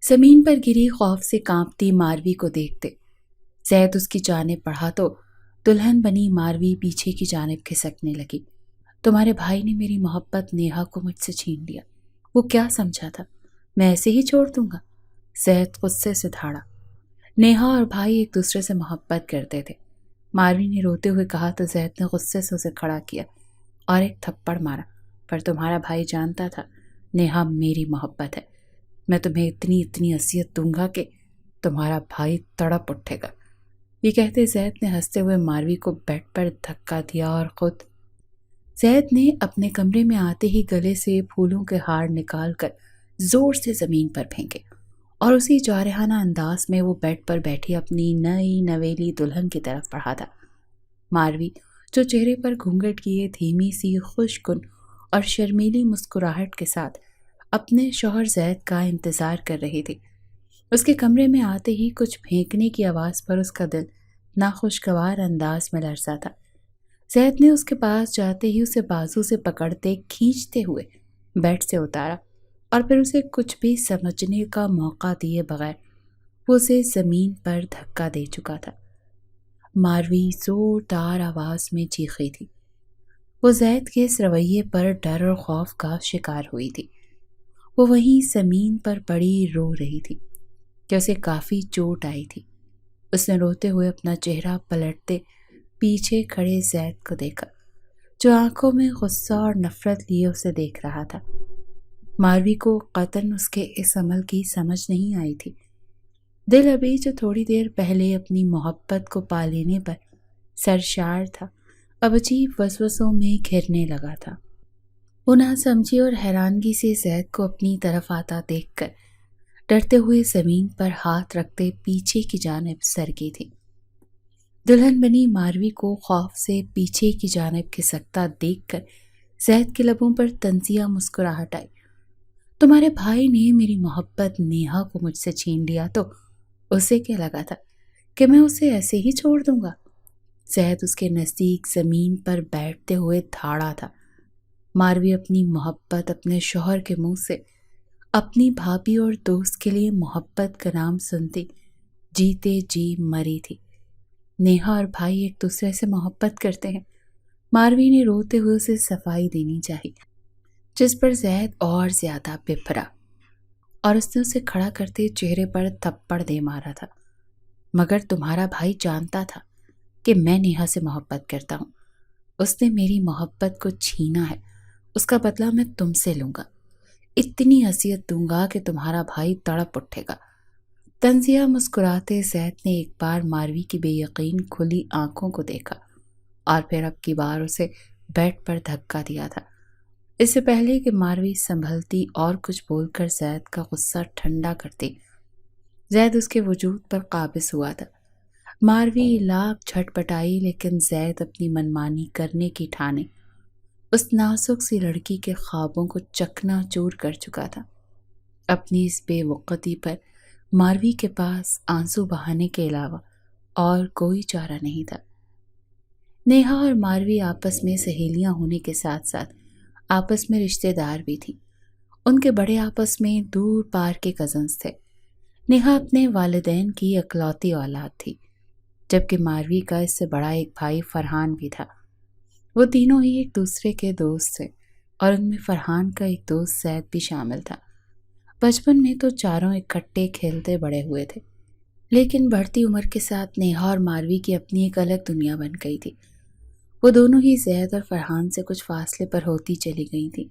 زمین پر گری خوف سے کانپتی ماروی کو دیکھتے زید اس کی جانب بڑھا تو دلہن بنی ماروی پیچھے کی جانب کھسکنے لگی۔ تمہارے بھائی نے میری محبت نیہا کو مجھ سے چھین لیا۔ وہ کیا سمجھا تھا میں ایسے ہی چھوڑ دوں گا؟ زید غصے سے دھاڑا۔ نیہا اور بھائی ایک دوسرے سے محبت کرتے تھے، ماروی نے روتے ہوئے کہا تو زید نے غصے سے اسے کھڑا کیا اور ایک تھپڑ مارا۔ پر تمہارا بھائی جانتا تھا نیہا میری محبت ہے، میں تمہیں اتنی اذیت دوں گا کہ تمہارا بھائی تڑپ اٹھے گا۔ یہ کہتے زید نے ہنستے ہوئے ماروی کو بیڈ پر دھکا دیا اور خود زید نے اپنے کمرے میں آتے ہی گلے سے پھولوں کے ہار نکال کر زور سے زمین پر پھینکے اور اسی جارحانہ انداز میں وہ بیڈ پر بیٹھی اپنی نئی نویلی دلہن کی طرف بڑھا تھا۔ ماروی جو چہرے پر گھونگھٹ کیے دھیمی سی خوش کن اور شرمیلی مسکراہٹ کے ساتھ اپنے شوہر زید کا انتظار کر رہی تھی، اس کے کمرے میں آتے ہی کچھ پھینکنے کی آواز پر اس کا دل ناخوشگوار انداز میں لرزا تھا۔ زید نے اس کے پاس جاتے ہی اسے بازو سے پکڑتے کھینچتے ہوئے بیڈ سے اتارا اور پھر اسے کچھ بھی سمجھنے کا موقع دیے بغیر وہ اسے زمین پر دھکا دے چکا تھا۔ ماروی زوردار آواز میں چیخی تھی۔ وہ زید کے اس رویے پر ڈر اور خوف کا شکار ہوئی تھی۔ وہ وہیں زمین پر پڑی رو رہی تھی کہ اسے کافی چوٹ آئی تھی۔ اس نے روتے ہوئے اپنا چہرہ پلٹتے پیچھے کھڑے زید کو دیکھا جو آنکھوں میں غصہ اور نفرت لیے اسے دیکھ رہا تھا۔ ماروی کو قطعاً اس کے اس عمل کی سمجھ نہیں آئی تھی۔ دل ابھی جو تھوڑی دیر پہلے اپنی محبت کو پا لینے پر سرشار تھا، اب عجیب وسوسوں میں گھرنے لگا تھا۔ وہ ناسمجھی اور حیرانگی سے زید کو اپنی طرف آتا دیکھ کر ڈرتے ہوئے زمین پر ہاتھ رکھتے پیچھے کی جانب سرکی تھی۔ دلہن بنی ماروی کو خوف سے پیچھے کی جانب کھسکتا دیکھ کر زید کے لبوں پر طنزیہ مسکراہٹ آئی۔ تمہارے بھائی نے میری محبت نیہا کو مجھ سے چھین لیا تو اسے کیا لگا تھا کہ میں اسے ایسے ہی چھوڑ دوں گا؟ زید اس کے نزدیک زمین پر بیٹھتے ہوئے دھاڑا تھا۔ ماروی اپنی محبت اپنے شوہر کے منہ سے اپنی بھابھی اور دوست کے لیے محبت کا نام سنتی جیتے جی مری تھی۔ نیہا اور بھائی ایک دوسرے سے محبت کرتے ہیں، ماروی نے روتے ہوئے اسے صفائی دینی چاہی، جس پر زید اور زیادہ بپھرا اور اس نے اسے کھڑا کرتے چہرے پر تھپڑ دے مارا تھا۔ مگر تمہارا بھائی جانتا تھا کہ میں نیہا سے محبت کرتا ہوں، اس نے میری محبت کو چھینا ہے، اس کا بدلہ میں تم سے لوں گا، اتنی اذیت دوں گا کہ تمہارا بھائی تڑپ اٹھے گا۔ طنزیہ مسکراتے زید نے ایک بار ماروی کی بے یقین کھلی آنکھوں کو دیکھا اور پھر اب کی بار اسے بیڈ پر دھکا دیا تھا۔ اس سے پہلے کہ ماروی سنبھلتی اور کچھ بول کر زید کا غصہ ٹھنڈا کرتی، زید اس کے وجود پر قابض ہوا تھا۔ ماروی لاکھ جھٹ پٹائی لیکن زید اپنی منمانی کرنے کی ٹھانے اس نازک سی لڑکی کے خوابوں کو چکنا چور کر چکا تھا۔ اپنی اس بے وقتی پر ماروی کے پاس آنسو بہانے کے علاوہ اور کوئی چارہ نہیں تھا۔ نیہا اور ماروی آپس میں سہیلیاں ہونے کے ساتھ ساتھ آپس میں رشتہ دار بھی تھیں۔ ان کے بڑے آپس میں دور پار کے کزنز تھے۔ نیہا اپنے والدین کی اکلوتی اولاد تھی، جبکہ ماروی کا اس سے بڑا ایک بھائی فرحان بھی تھا۔ وہ تینوں ہی ایک دوسرے کے دوست تھے اور ان میں فرحان کا ایک دوست زید بھی شامل تھا۔ بچپن میں تو چاروں اکٹھے کھیلتے بڑے ہوئے تھے، لیکن بڑھتی عمر کے ساتھ نیہا اور ماروی کی اپنی ایک الگ دنیا بن گئی تھی۔ وہ دونوں ہی زید اور فرحان سے کچھ فاصلے پر ہوتی چلی گئی تھیں۔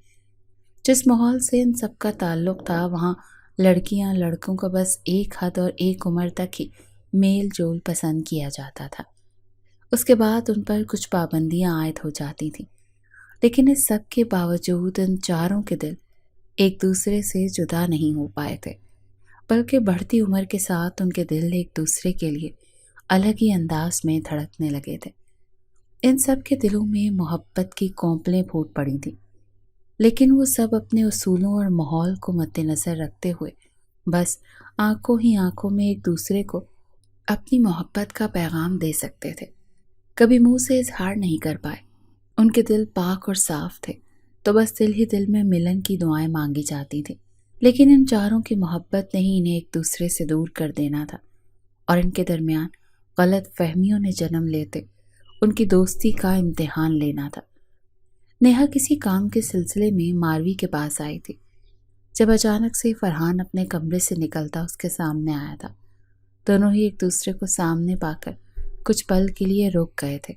جس ماحول سے ان سب کا تعلق تھا، وہاں لڑکیاں لڑکوں کو بس ایک حد اور ایک عمر تک ہی میل جول پسند کیا جاتا تھا۔ اس کے بعد ان پر کچھ پابندیاں عائد ہو جاتی تھیں، لیکن اس سب کے باوجود ان چاروں کے دل ایک دوسرے سے جدا نہیں ہو پائے تھے، بلکہ بڑھتی عمر کے ساتھ ان کے دل ایک دوسرے کے لیے الگ ہی انداز میں دھڑکنے لگے تھے۔ ان سب کے دلوں میں محبت کی کونپلیں پھوٹ پڑی تھیں، لیکن وہ سب اپنے اصولوں اور ماحول کو مد نظر رکھتے ہوئے بس آنکھوں ہی آنکھوں میں ایک دوسرے کو اپنی محبت کا پیغام دے سکتے تھے، کبھی منہ سے اظہار نہیں کر پائے۔ ان کے دل پاک اور صاف تھے، تو بس دل ہی دل میں ملن کی دعائیں مانگی جاتی تھیں۔ لیکن ان چاروں کی محبت نے ہی انہیں ایک دوسرے سے دور کر دینا تھا، اور ان کے درمیان غلط فہمیوں نے جنم لیتے ان کی دوستی کا امتحان لینا تھا۔ نیہا کسی کام کے سلسلے میں ماروی کے پاس آئی تھی جب اچانک سے فرحان اپنے کمرے سے نکلتا اس کے سامنے آیا تھا۔ دونوں ہی ایک دوسرے کو سامنے پا کر کچھ پل کے لیے رک گئے تھے۔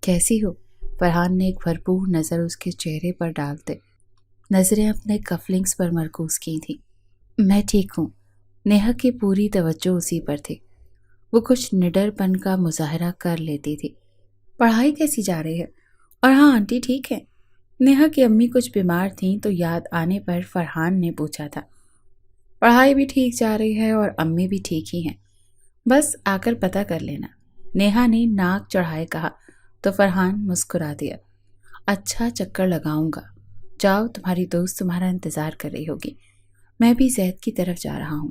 کیسی ہو؟ فرحان نے ایک بھرپور نظر اس کے چہرے پر ڈالتے نظریں اپنے کفلنگز پر مرکوز کی تھیں۔ میں ٹھیک ہوں۔ نیہا کی پوری توجہ اسی پر تھی۔ وہ کچھ نڈر پن کا مظاہرہ کر لیتی تھی۔ پڑھائی کیسی جا رہی ہے؟ اور ہاں آنٹی ٹھیک ہے؟ نیہا کی امی کچھ بیمار تھیں تو یاد آنے پر فرحان نے پوچھا تھا۔ پڑھائی بھی ٹھیک جا رہی ہے اور امی بھی ٹھیک ہی ہیں، بس آ کر پتہ کر لینا، نیہا نے ناک چڑھائے کہا تو فرحان مسکرا دیا۔ اچھا چکر لگاؤں گا، جاؤ تمہاری دوست تمہارا انتظار کر رہی ہوگی، میں بھی زید کی طرف جا رہا ہوں۔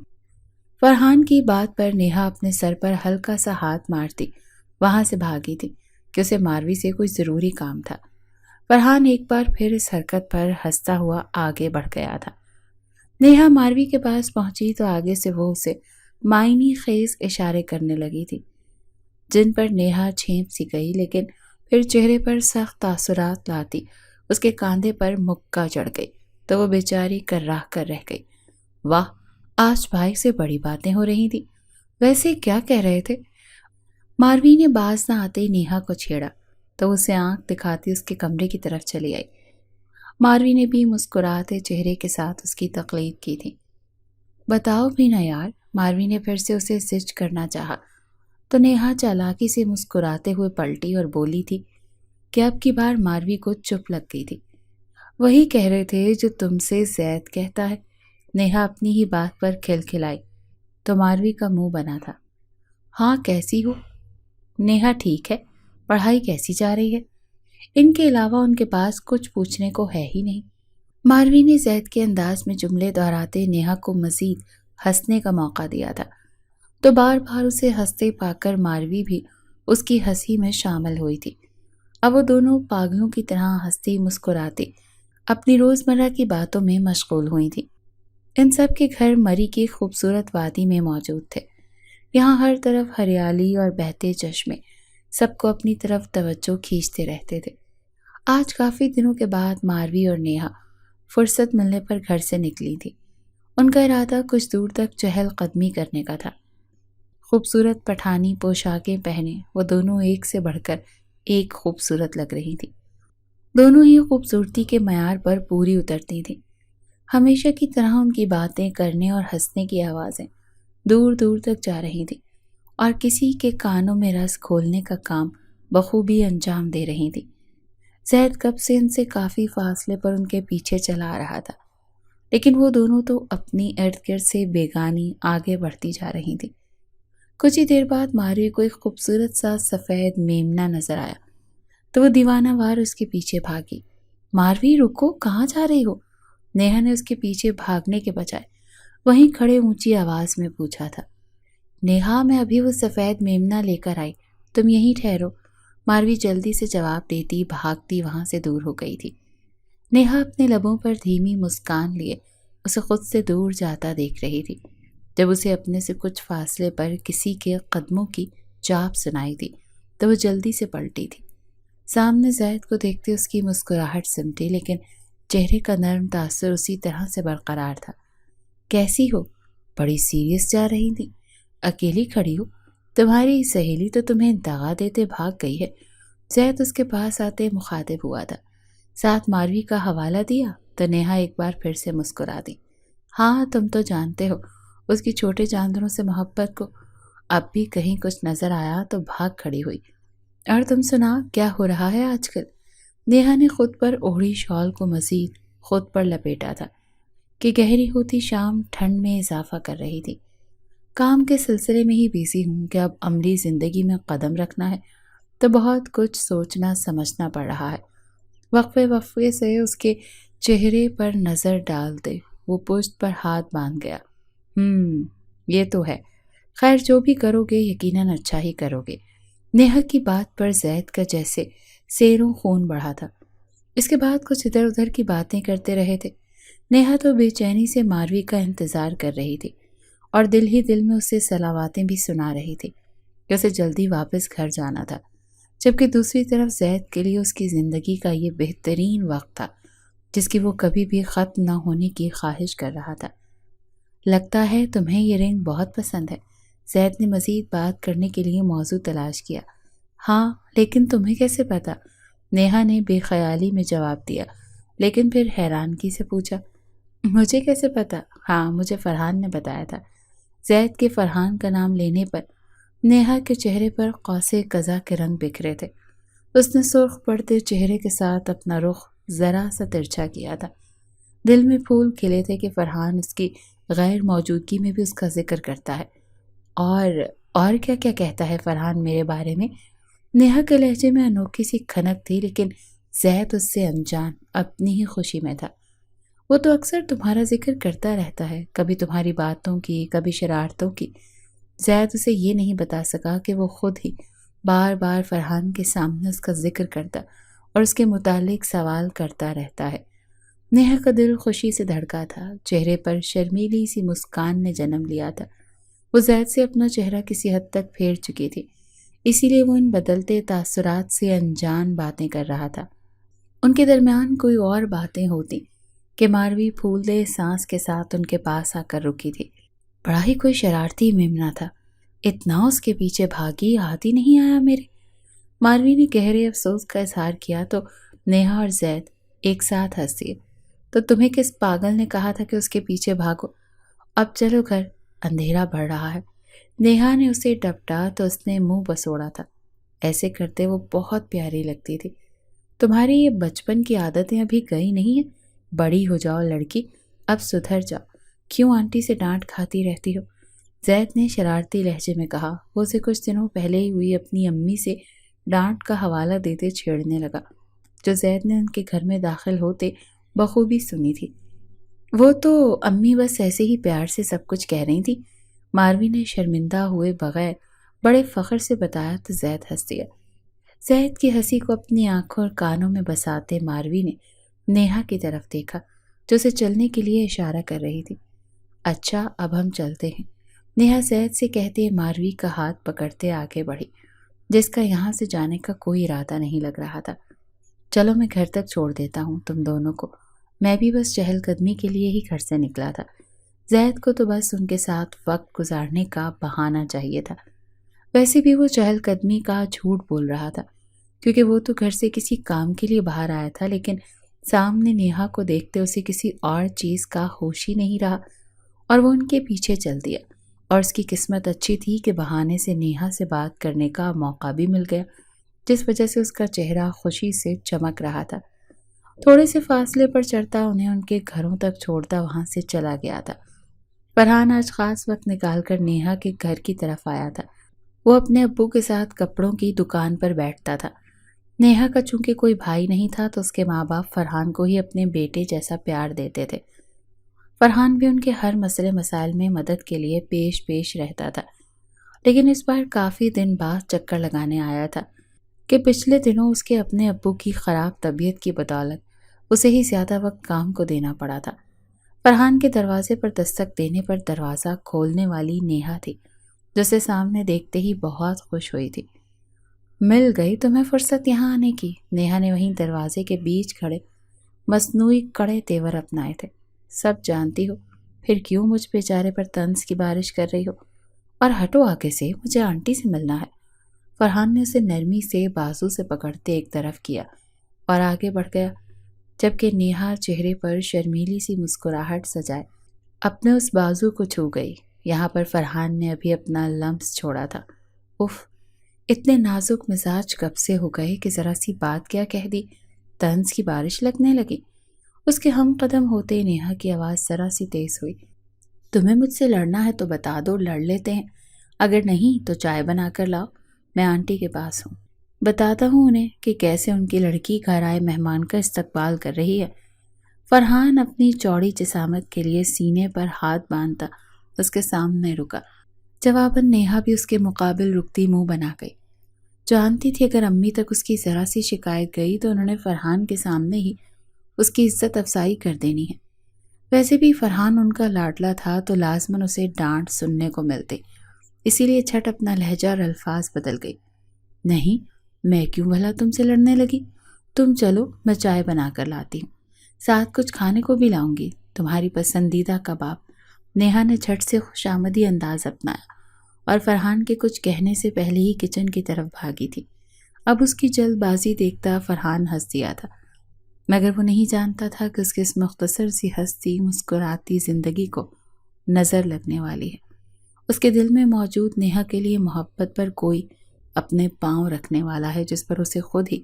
فرحان کی بات پر نیہا اپنے سر پر ہلکا سا ہاتھ مارتی وہاں سے بھاگی تھی کہ اسے ماروی سے کوئی ضروری کام تھا۔ فرحان ایک بار پھر اس حرکت پر ہنستا ہوا آگے بڑھ گیا تھا۔ نیہا ماروی کے پاس پہنچی تو آگے سے وہ اسے معنی خیز اشارے کرنے لگی تھی، جن پر نیہا چھینپ سی گئی، لیکن پھر چہرے پر سخت تاثرات لاتی اس کے کاندھے پر مکہ چڑھ گئی تو وہ بیچاری کرراہ کر رہ گئی۔ واہ، آج بھائی سے بڑی باتیں ہو رہی تھی، ویسے کیا کہہ رہے تھے؟ ماروی نے باز نہ آتے نیہا کو چھیڑا تو اسے آنکھ دکھاتی اس کے کمرے کی طرف چلی آئی۔ ماروی نے بھی مسکراتے چہرے کے ساتھ اس کی تقلید کی تھی۔ بتاؤ بھی نہ یار، ماروی نے پھر سے اسے زج کرنا چاہا تو نیہا چالاکی سے مسکراتے ہوئے پلٹی اور بولی تھی کہ اب کی بار ماروی کو چپ لگ گئی تھی۔ وہی کہہ رہے تھے جو تم سے زید کہتا ہے۔ نیہا اپنی ہی بات پر کھلکھلائی تو ماروی کا منہ بنا تھا۔ ہاں کیسی ہو؟ نیہا ٹھیک ہے۔ پڑھائی کیسی جا رہی ہے؟ ان کے علاوہ ان کے پاس کچھ پوچھنے کو ہے ہی نہیں۔ ماروی نے زید کے انداز میں جملے دہراتے نیہا کو مزید ہنسنے کا موقع دیا تھا، تو بار بار اسے ہنستے پا کر ماروی بھی اس کی ہنسی میں شامل ہوئی تھی۔ اب وہ دونوں پاگلوں کی طرح ہنستی مسکراتی اپنی روزمرہ کی باتوں میں مشغول ہوئی تھی۔ ان سب کے گھر مری کی خوبصورت وادی میں موجود تھے۔ یہاں ہر طرف ہریالی اور بہتے چشمے سب کو اپنی طرف توجہ کھینچتے رہتے تھے۔ آج کافی دنوں کے بعد ماروی اور نیہا فرصت ملنے پر گھر سے نکلی تھی۔ ان کا ارادہ کچھ دور تک چہل قدمی کرنے کا تھا۔ خوبصورت پٹھانی پوشاکیں پہنے وہ دونوں ایک سے بڑھ کر ایک خوبصورت لگ رہی تھی۔ دونوں ہی خوبصورتی کے معیار پر پوری اترتی تھیں۔ ہمیشہ کی طرح ان کی باتیں کرنے اور ہنسنے کی آوازیں دور دور تک جا رہی تھیں اور کسی کے کانوں میں رس کھولنے کا کام بخوبی انجام دے رہی تھی۔ زید کب سے ان سے کافی فاصلے پر ان کے پیچھے چلا آ رہا تھا، لیکن وہ دونوں تو اپنی ارد گرد سے بیگانی آگے بڑھتی جا رہی تھی۔ کچھ ہی دیر بعد ماروی کو ایک خوبصورت سا سفید میمنہ نظر آیا تو وہ دیوانہ وار اس کے پیچھے بھاگی۔ ماروی رکو، کہاں جا رہی ہو؟ نیہا نے اس کے پیچھے بھاگنے کے بجائے وہیں کھڑے اونچی آواز میں پوچھا تھا۔ نیہا، میں ابھی وہ سفید میمنہ لے کر آئی، تم یہیں ٹھہرو۔ ماروی جلدی سے جواب دیتی بھاگتی وہاں سے دور ہو گئی تھی۔ نیہا اپنے لبوں پر دھیمی مسکان لیے اسے خود سے دور جاتا دیکھ رہی تھی۔ جب اسے اپنے سے کچھ فاصلے پر کسی کے قدموں کی چاپ سنائی دی تو وہ جلدی سے پلٹی تھی۔ سامنے زید کو دیکھتے اس کی مسکراہٹ سمٹی، لیکن چہرے کا نرم تاثر اسی طرح سے برقرار تھا۔ کیسی ہو؟ بڑی سیریس جا رہی تھی، اکیلی کھڑی ہو؟ تمہاری سہیلی تو تمہیں دغا دیتے بھاگ گئی ہے۔ زید اس کے پاس آتے مخاطب ہوا تھا۔ ساتھ ماروی کا حوالہ دیا تو نیہا ایک بار پھر سے مسکرا دی۔ ہاں تم تو جانتے ہو اس کی چھوٹے جانداروں سے محبت کو۔ اب بھی کہیں کچھ نظر آیا تو بھاگ کھڑی ہوئی۔ اور تم سنا، کیا ہو رہا ہے آج کل؟ نیہا نے خود پر اوڑھی شال کو مزید خود پر لپیٹا تھا کہ گہری ہوتی شام ٹھنڈ میں اضافہ کر رہی تھی۔ کام کے سلسلے میں ہی بیزی ہوں کہ اب عملی زندگی میں قدم رکھنا ہے تو بہت کچھ سوچنا سمجھنا پڑ رہا ہے۔ وقفے وقفے سے اس کے چہرے پر نظر ڈالتے وہ پشت پر ہاتھ باندھ گیا۔ یہ تو ہے، خیر جو بھی کرو گے یقیناً اچھا ہی کرو گے۔ نیہا کی بات پر زید کا جیسے سیروں خون بڑھا تھا۔ اس کے بعد کچھ ادھر ادھر کی باتیں کرتے رہے تھے۔ نیہا تو بے چینی سے ماروی کا انتظار کر رہی تھی اور دل ہی دل میں اسے صلواتیں بھی سنا رہی تھی کہ اسے جلدی واپس گھر جانا تھا، جبکہ دوسری طرف زید کے لیے اس کی زندگی کا یہ بہترین وقت تھا جس کی وہ کبھی بھی ختم نہ ہونے کی خواہش کر رہا تھا۔ لگتا ہے تمہیں یہ رنگ بہت پسند ہے، زید نے مزید بات کرنے کے لیے موضوع تلاش کیا۔ ہاں، لیکن تمہیں کیسے پتا؟ نیہا نے بے خیالی میں جواب دیا، لیکن پھر حیرانگی سے پوچھا، مجھے کیسے پتا؟ ہاں، مجھے فرحان نے بتایا تھا۔ زید کے فرحان کا نام لینے پر نیہا کے چہرے پر قوس قزح کے رنگ بکھرے تھے۔ اس نے سرخ پڑتے چہرے کے ساتھ اپنا رخ ذرا سا ترچھا کیا تھا۔ دل میں پھول کھلے تھے کہ فرحان اس کی غیر موجودگی میں بھی اس کا ذکر کرتا ہے۔ اور کیا کیا کہتا ہے فرحان میرے بارے میں؟ نیہا کے لہجے میں انوکھی سی کھنک تھی، لیکن زید اس سے انجان اپنی ہی خوشی میں تھا۔ وہ تو اکثر تمہارا ذکر کرتا رہتا ہے، کبھی تمہاری باتوں کی، کبھی شرارتوں کی۔ زید اسے یہ نہیں بتا سکا کہ وہ خود ہی بار بار فرحان کے سامنے اس کا ذکر کرتا اور اس کے متعلق سوال کرتا رہتا ہے۔ نیہا کا دل خوشی سے دھڑکا تھا، چہرے پر شرمیلی سی مسکان نے جنم لیا تھا۔ وہ زید سے اپنا چہرہ کسی حد تک پھیر چکی تھی، اسی لیے وہ ان بدلتے تاثرات سے انجان باتیں کر رہا تھا۔ ان کے درمیان کوئی اور باتیں ہوتی کہ ماروی پھولدے سانس کے ساتھ ان کے پاس آ کر رکی تھی۔ بڑا ہی کوئی شرارتی میمنہ تھا، اتنا اس کے پیچھے بھاگی، ہاتھ ہی نہیں آیا میرے۔ ماروی نے گہرے افسوس کا اظہار کیا تو نیہا اور زید ایک ساتھ ہنس دیے۔ تو تمہیں کس پاگل نے کہا تھا کہ اس کے پیچھے بھاگو؟ اب چلو گھر، اندھیرا بڑھ رہا ہے۔ نیہا نے اسے ڈپٹا تو اس نے منہ بسوڑا تھا۔ ایسے کرتے وہ بہت پیاری لگتی تھی۔ تمہاری یہ بچپن کی عادتیں ابھی گئی نہیں ہیں؟ بڑی ہو جاؤ لڑکی، اب سدھر جاؤ، کیوں آنٹی سے ڈانٹ کھاتی رہتی ہو؟ زید نے شرارتی لہجے میں کہا۔ وہ اسے کچھ دنوں پہلے ہی ہوئی اپنی امی سے ڈانٹ کا حوالہ دیتے چھیڑنے لگا، جو زید نے ان کے گھر میں داخل ہوتے بخوبی سنی تھی۔ وہ تو امی بس ایسے ہی پیار سے سب کچھ کہہ رہی تھی، ماروی نے شرمندہ ہوئے بغیر بڑے فخر سے بتایا تو زید ہنس دیا۔ زید کی ہنسی کو اپنی آنکھوں اور کانوں میں بساتے ماروی نے نیہا کی طرف دیکھا جو اسے چلنے کے لیے اشارہ کر رہی تھی۔ اچھا، اب ہم چلتے ہیں، نیہا زید سے کہتے ماروی کا ہاتھ پکڑتے آگے بڑھی، جس کا یہاں سے جانے کا کوئی ارادہ نہیں لگ رہا تھا۔ چلو میں گھر تک چھوڑ دیتا ہوں تم دونوں کو، میں بھی بس چہل قدمی کے لیے ہی گھر سے نکلا تھا۔ زید کو تو بس ان کے ساتھ وقت گزارنے کا بہانہ چاہیے تھا۔ ویسے بھی وہ چہل قدمی کا جھوٹ بول رہا تھا، کیونکہ وہ تو گھر سے کسی کام کے لیے باہر آیا تھا، لیکن سامنے نیہا کو دیکھتے اسے کسی اور چیز کا ہوش ہی نہیں رہا اور وہ ان کے پیچھے چل دیا۔ اور اس کی قسمت اچھی تھی کہ بہانے سے نیہا سے بات کرنے کا موقع بھی مل گیا، جس وجہ سے اس کا چہرہ خوشی سے چمک رہا تھا۔ تھوڑے سے فاصلے پر چڑھتا انہیں ان کے گھروں تک چھوڑتا وہاں سے چلا گیا تھا۔ فرحان آج خاص وقت نکال کر نیہا کے گھر کی طرف آیا تھا۔ وہ اپنے ابو کے ساتھ کپڑوں کی دکان پر بیٹھتا تھا۔ نیہا کا چونکہ کوئی بھائی نہیں تھا تو اس کے ماں باپ فرحان کو ہی اپنے بیٹے جیسا پیار دیتے تھے۔ فرحان بھی ان کے ہر مسئلے مسائل میں مدد کے لیے پیش رہتا تھا، لیکن اس بار کافی دن بعد چکر لگانے آیا تھا کہ پچھلے دنوں اس کے اپنے ابو کی خراب طبیعت کی بدولت اسے ہی زیادہ وقت کام کو دینا پڑا تھا۔ فرحان کے دروازے پر دستک دینے پر دروازہ کھولنے والی نیہا تھی، جسے سامنے دیکھتے ہی بہت خوش ہوئی تھی۔ مل گئی تمہیں فرصت یہاں آنے کی، نیہا نے وہیں دروازے کے بیچ کھڑے مصنوعی کڑے تیور اپنائے تھے۔ سب جانتی ہو، پھر کیوں مجھ بیچارے پر طنز کی بارش کر رہی ہو؟ اور ہٹو آگے سے، مجھے آنٹی سے ملنا ہے۔ فرحان نے اسے نرمی سے بازو سے پکڑتے ایک طرف کیا اور آگے بڑھ گیا، جبکہ نیہا چہرے پر شرمیلی سی مسکراہٹ سجائے اپنے اس بازو کو چھو گئی یہاں پر فرحان نے ابھی اپنا لمس چھوڑا تھا۔ اف، اتنے نازک مزاج کب سے ہو گئے کہ ذرا سی بات کیا کہہ دی، طنز کی بارش لگنے لگی۔ اس کے ہم قدم ہوتے نیہا کی آواز ذرا سی تیز ہوئی۔ تمہیں مجھ سے لڑنا ہے تو بتا دو، لڑ لیتے ہیں، اگر نہیں تو چائے بنا کر لاؤ، میں آنٹی کے پاس ہوں، بتاتا ہوں انہیں کہ کیسے ان کی لڑکی گھر آئے مہمان کا استقبال کر رہی ہے۔ فرحان اپنی چوڑی جسامت کے لیے سینے پر ہاتھ باندھتا اس کے سامنے رکا۔ جواباً نیہا بھی اس کے مقابل رکتی منہ بنا گئی۔ جانتی تھی اگر امی تک اس کی ذرا سی شکایت گئی تو انہوں نے فرحان کے سامنے ہی اس کی عزت افزائی کر دینی ہے۔ ویسے بھی فرحان ان کا لاڈلا تھا تو لازماً اسے ڈانٹ سننے کو ملتے، اسی لیے چھٹ اپنا لہجہ اور الفاظ بدل گئی۔ نہیں، میں کیوں بھلا تم سے لڑنے لگی؟ تم چلو، میں چائے بنا کر لاتی ہوں، ساتھ کچھ کھانے کو بھی لاؤں گی، تمہاری پسندیدہ کباب۔ نیہا نے جھٹ سے خوشامدی انداز اپنایا اور فرحان کے کچھ کہنے سے پہلے ہی کچن کی طرف بھاگی تھی۔ اب اس کی جلد بازی دیکھتا فرحان ہنس دیا تھا، مگر وہ نہیں جانتا تھا کہ اس کی اس مختصر سی ہستی مسکراتی زندگی کو نظر لگنے والی ہے۔ اس کے دل میں موجود نیہا کے لیے محبت پر کوئی اپنے پاؤں رکھنے والا ہے، جس پر اسے خود ہی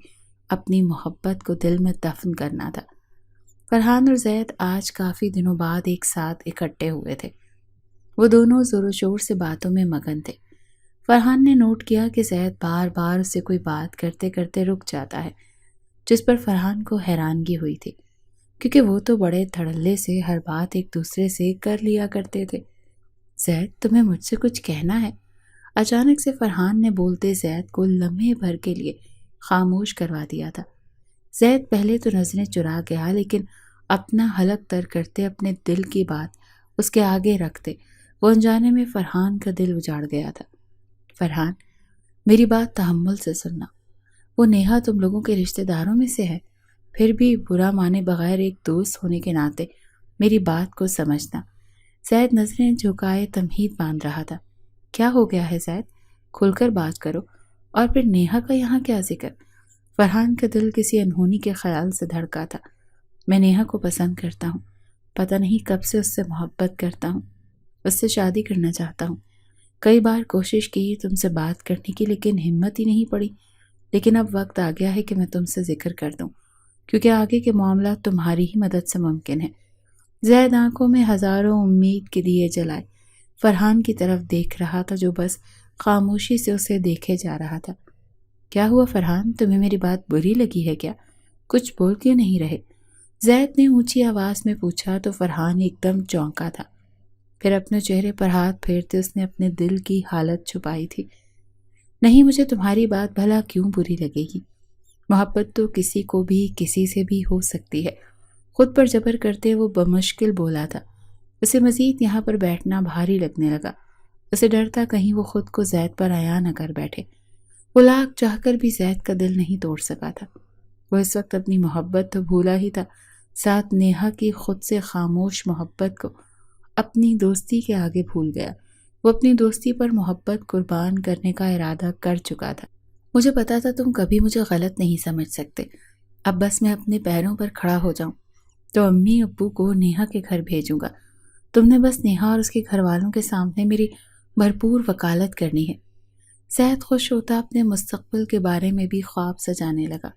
اپنی محبت کو دل میں دفن کرنا تھا۔ فرحان اور زید آج کافی دنوں بعد ایک ساتھ اکٹھے ہوئے تھے۔ وہ دونوں زور و شور سے باتوں میں مگن تھے۔ فرحان نے نوٹ کیا کہ زید بار بار اسے کوئی بات کرتے کرتے رک جاتا ہے، جس پر فرحان کو حیرانگی ہوئی تھی، کیونکہ وہ تو بڑے دھڑلے سے ہر بات ایک دوسرے سے کر لیا کرتے تھے۔ زید، تمہیں مجھ سے کچھ کہنا ہے؟ اچانک سے فرحان نے بولتے زید کو لمحے بھر کے لیے خاموش کروا دیا تھا۔ زید پہلے تو نظریں چرا گیا، لیکن اپنا حلق تر کرتے اپنے دل کی بات اس کے آگے رکھتے وہ انجانے میں فرحان کا دل اجاڑ گیا تھا۔ فرحان، میری بات تحمل سے سننا۔ وہ نیہا تم لوگوں کے رشتہ داروں میں سے ہے، پھر بھی برا مانے بغیر ایک دوست ہونے کے ناطے میری بات کو سمجھنا۔ زید نظریں جھکائے تمہید باندھ رہا تھا۔ کیا ہو گیا ہے زید؟ کھل کر بات کرو، اور پھر نیہا کا یہاں کیا ذکر؟ فرحان کا دل کسی انہونی کے خیال سے دھڑکا تھا۔ میں نیہا کو پسند کرتا ہوں، پتہ نہیں کب سے اس سے محبت کرتا ہوں، اس سے شادی کرنا چاہتا ہوں۔ کئی بار کوشش کی تم سے بات کرنے کی، لیکن ہمت ہی نہیں پڑی۔ لیکن اب وقت آ گیا ہے کہ میں تم سے ذکر کر دوں، کیونکہ آگے کے معاملات تمہاری ہی مدد سے ممکن ہے۔ زید آنکھوں میں ہزاروں امید کے دیے جلائے فرحان کی طرف دیکھ رہا تھا، جو بس خاموشی سے اسے دیکھے جا رہا تھا۔ کیا ہوا فرحان، تمہیں میری بات بری لگی ہے کیا؟ کچھ بول کیوں نہیں رہے؟ زید نے اونچی آواز میں پوچھا تو فرحان ایک دم چونکا تھا۔ پھر اپنے چہرے پر ہاتھ پھیرتے اس نے اپنے دل کی حالت چھپائی تھی۔ نہیں، مجھے تمہاری بات بھلا کیوں بری لگے گی؟ محبت تو کسی کو بھی کسی سے بھی ہو سکتی ہے۔ خود پر جبر کرتے وہ بمشکل بولا تھا۔ اسے مزید یہاں پر بیٹھنا بھاری لگنے لگا۔ اسے ڈر تھا کہیں وہ خود کو زید پر عیاں نہ کر بیٹھے۔ وہ لاکھ چاہ کر بھی زید کا دل نہیں توڑ سکا تھا۔ وہ اس وقت اپنی محبت تو بھولا ہی تھا، ساتھ نیہا کی خود سے خاموش محبت کو اپنی دوستی کے آگے بھول گیا۔ وہ اپنی دوستی پر محبت قربان کرنے کا ارادہ کر چکا تھا۔ مجھے پتا تھا تم کبھی مجھے غلط نہیں سمجھ سکتے۔ اب بس میں اپنے پیروں پر کھڑا ہو جاؤں تو امی ابو کو نیہا کے گھر بھیجوں گا۔ تم نے بس نیہا اور اس کے گھر والوں کے سامنے میری بھرپور وکالت کرنی ہے۔ زید خوش ہوتا اپنے مستقبل کے بارے میں بھی خواب سجانے لگا۔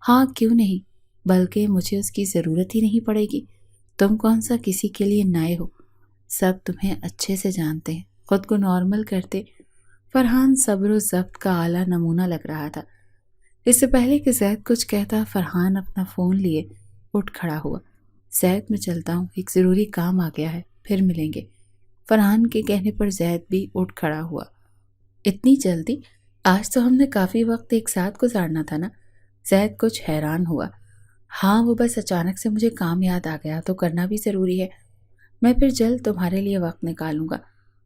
ہاں، کیوں نہیں، بلکہ مجھے اس کی ضرورت ہی نہیں پڑے گی۔ تم کون سا کسی کے لیے نئے ہو، سب تمہیں اچھے سے جانتے ہیں۔ خود کو نارمل کرتے فرحان صبر و ضبط کا اعلیٰ نمونہ لگ رہا تھا۔ اس سے پہلے کہ زید کچھ کہتا، فرحان اپنا فون لیے اٹھ کھڑا ہوا۔ زید، میں چلتا ہوں، ایک ضروری کام آ گیا ہے، پھر ملیں گے۔ فرحان کے کہنے پر زید بھی اٹھ کھڑا ہوا۔ اتنی جلدی؟ آج تو ہم نے کافی وقت ایک ساتھ گزارنا تھا نا؟ زید کچھ حیران ہوا۔ ہاں، وہ بس اچانک سے مجھے کام یاد آ گیا تو کرنا بھی ضروری ہے۔ میں پھر جلد تمہارے لیے وقت نکالوں گا۔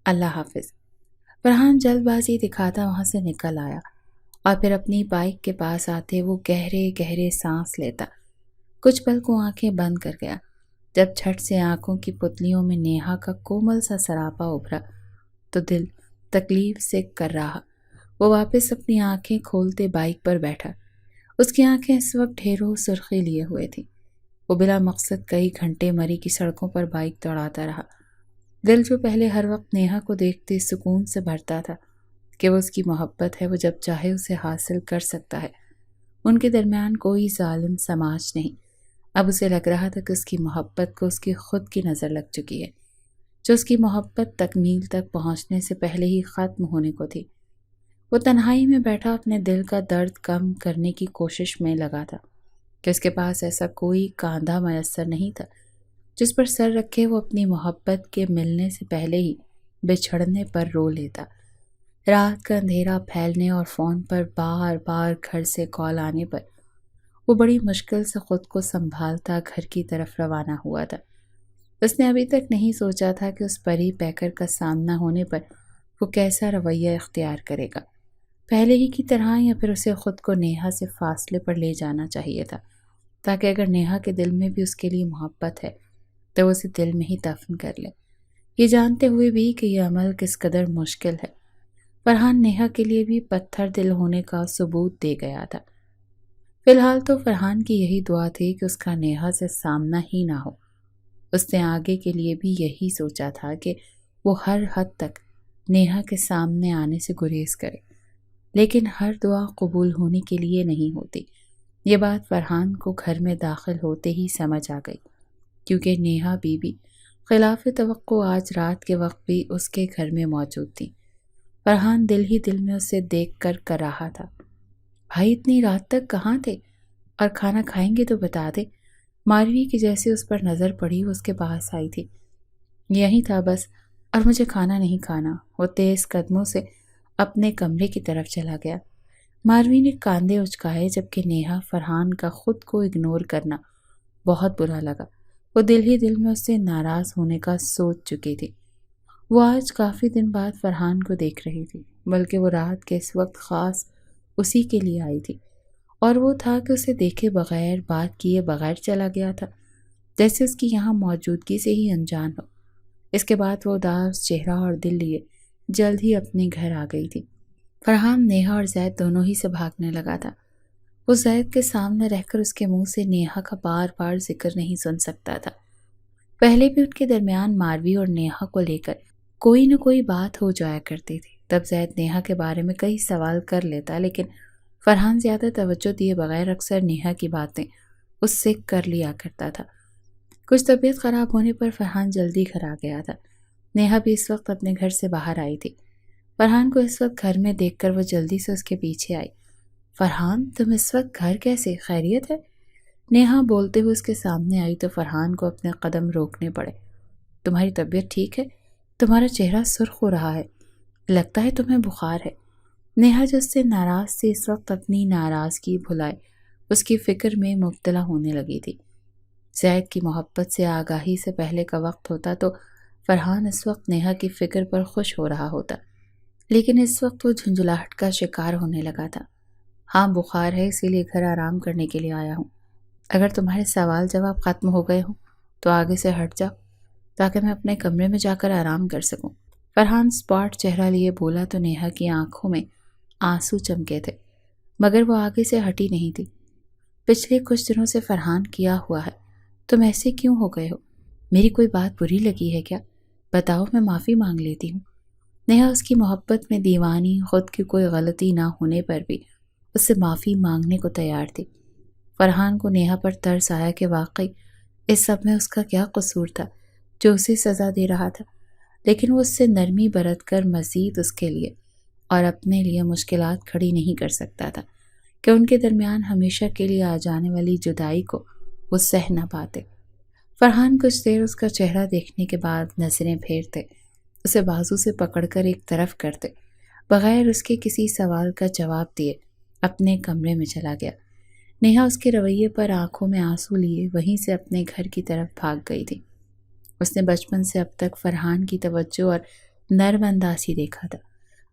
اللہ حافظ۔ فرحان جلد بازی دکھاتا وہاں سے نکل آیا، اور پھر اپنی بائک کے پاس آتے وہ گہرے گہرے سانس لیتا، کچھ پل کو آنکھیں بند کر گیا۔ جب جھٹ سے آنکھوں کی پتلیوں میں نیہا کا کومل سا سراپا ابھرا تو دل تکلیف سے کر رہا۔ وہ واپس اپنی آنکھیں کھولتے بائک پر بیٹھا۔ اس کی آنکھیں اس وقت ڈھیروں سرخی لیے ہوئے تھیں۔ وہ بلا مقصد کئی گھنٹے مری کی سڑکوں پر بائک دوڑاتا رہا۔ دل جو پہلے ہر وقت نیہا کو دیکھتے سکون سے بھرتا تھا کہ وہ اس کی محبت ہے، وہ جب چاہے اسے حاصل کر سکتا ہے۔ ان کے درمیان کوئی ظالم سماج نہیں۔ اب اسے لگ رہا تھا کہ اس کی محبت کو اس کی خود کی نظر لگ چکی ہے، جو اس کی محبت تکمیل تک پہنچنے سے پہلے ہی ختم ہونے کو تھی۔ وہ تنہائی میں بیٹھا اپنے دل کا درد کم کرنے کی کوشش میں لگا تھا کہ اس کے پاس ایسا کوئی کاندھا میسر نہیں تھا جس پر سر رکھے وہ اپنی محبت کے ملنے سے پہلے ہی بچھڑنے پر رو لیتا۔ رات کا اندھیرا پھیلنے اور فون پر بار بار گھر سے کال آنے پر وہ بڑی مشکل سے خود کو سنبھالتا گھر کی طرف روانہ ہوا تھا۔ اس نے ابھی تک نہیں سوچا تھا کہ اس پری پیکر کا سامنا ہونے پر وہ کیسا رویہ اختیار کرے گا، پہلے ہی کی طرح یا پھر اسے خود کو نیہا سے فاصلے پر لے جانا چاہیے تھا، تاکہ اگر نیہا کے دل میں بھی اس کے لیے محبت ہے تو وہ اسے دل میں ہی دفن کر لے، یہ جانتے ہوئے بھی کہ یہ عمل کس قدر مشکل ہے۔ فرحان نیہا کے لیے بھی پتھر دل ہونے کا ثبوت دے گیا تھا۔ فی الحال تو فرحان کی یہی دعا تھی کہ اس کا نیہا سے سامنا ہی نہ ہو۔ اس نے آگے کے لیے بھی یہی سوچا تھا کہ وہ ہر حد تک نیہا کے سامنے آنے سے گریز کرے، لیکن ہر دعا قبول ہونے کے لیے نہیں ہوتی۔ یہ بات فرحان کو گھر میں داخل ہوتے ہی سمجھ آ گئی، کیونکہ نیہا بی بی خلاف توقع آج رات کے وقت بھی اس کے گھر میں موجود تھی۔ فرحان دل ہی دل میں اسے دیکھ کر رہا تھا، بھائی اتنی رات تک کہاں تھے؟ اور کھانا کھائیں گے تو بتا دے۔ ماروی کی جیسے اس پر نظر پڑی وہ اس کے پاس آئی تھی۔ یہی تھا بس، اور مجھے کھانا نہیں کھانا۔ وہ تیز قدموں سے اپنے کمرے کی طرف چلا گیا۔ ماروی نے کاندھے اچکائے، جبکہ نیہا فرحان کا خود کو اگنور کرنا بہت برا لگا۔ وہ دل ہی دل میں اس سے ناراض ہونے کا سوچ چکی تھی۔ وہ آج کافی دن بعد فرحان کو دیکھ رہی تھی، بلکہ وہ رات کے اس وقت خاص اسی کے لیے آئی تھی، اور وہ تھا کہ اسے دیکھے بغیر بات کیے بغیر چلا گیا تھا، جیسے اس کی یہاں موجودگی سے ہی انجان ہو۔ اس کے بعد وہ اداس چہرہ اور دل لیے جلد ہی اپنے گھر آ گئی تھی۔ فرحان نیہا اور زید دونوں ہی سے بھاگنے لگا تھا۔ وہ زید کے سامنے رہ کر اس کے منہ سے نیہا کا بار بار ذکر نہیں سن سکتا تھا۔ پہلے بھی ان کے درمیان ماروی اور نیہا کو لے کر کوئی نہ کوئی بات ہو جایا کرتی تھی۔ تب زید نیہا کے بارے میں کئی سوال کر لیتا، لیکن فرحان زیادہ توجہ دیے بغیر اکثر نیہا کی باتیں اس سے کر لیا کرتا تھا۔ کچھ طبیعت خراب ہونے پر فرحان جلدی گھر آ گیا تھا۔ نیہا بھی اس وقت اپنے گھر سے باہر آئی تھی۔ فرحان کو اس وقت گھر میں دیکھ کر وہ جلدی سے اس کے پیچھے آئی۔ فرحان تم اس وقت گھر کیسے؟ خیریت ہے؟ نیہا بولتے ہوئے اس کے سامنے آئی تو فرحان کو اپنے قدم روکنے پڑے۔ تمہاری طبیعت ٹھیک ہے؟ تمہارا چہرہ سرخ ہو رہا ہے، لگتا ہے تمہیں بخار ہے۔ نیہا جو اس سے ناراض تھی اس وقت اپنی ناراضگی بھلائے اس کی فکر میں مبتلا ہونے لگی تھی۔ زید کی محبت سے آگاہی سے پہلے کا وقت ہوتا تو فرحان اس وقت نیہا کی فکر پر خوش ہو رہا ہوتا، لیکن اس وقت وہ جھنجھلاہٹ کا شکار ہونے لگا تھا۔ ہاں بخار ہے، اسی لیے گھر آرام کرنے کے لیے آیا ہوں۔ اگر تمہارے سوال جواب ختم ہو گئے ہوں تو آگے سے ہٹ جاؤ، تاکہ میں اپنے کمرے میں جا کر آرام کر سکوں۔ فرحان سپاٹ چہرہ لیے بولا تو نیہا کی آنکھوں میں آنسو چمکے تھے، مگر وہ آگے سے ہٹی نہیں تھی۔ پچھلے کچھ دنوں سے فرحان کیا ہوا ہے؟ تم ایسے کیوں ہو گئے ہو؟ میری کوئی بات بری لگی ہے کیا؟ بتاؤ، میں معافی مانگ لیتی ہوں۔ نیہا اس کی محبت میں دیوانی، خود کی کوئی غلطی نہ ہونے پر بھی اس سے معافی مانگنے کو تیار تھی۔ فرحان کو نیہا پر ترس آیا کہ واقعی اس سب میں اس کا کیا قصور تھا جو اسے سزا دے رہا تھا، لیکن وہ اس سے نرمی برت کر مزید اس کے لیے اور اپنے لیے مشکلات کھڑی نہیں کر سکتا تھا کہ ان کے درمیان ہمیشہ کے لیے آ جانے والی جدائی کو وہ سہ نہ پاتے۔ فرحان کچھ دیر اس کا چہرہ دیکھنے کے بعد نظریں پھیرتے، اسے بازو سے پکڑ کر ایک طرف کرتے، بغیر اس کے کسی سوال کا جواب دیے اپنے کمرے میں چلا گیا۔ نیہا اس کے رویے پر آنکھوں میں آنسو لیے وہیں سے اپنے گھر کی طرف بھاگ گئی تھی۔ اس نے بچپن سے اب تک فرحان کی توجہ اور نرم انداز ہی دیکھا تھا،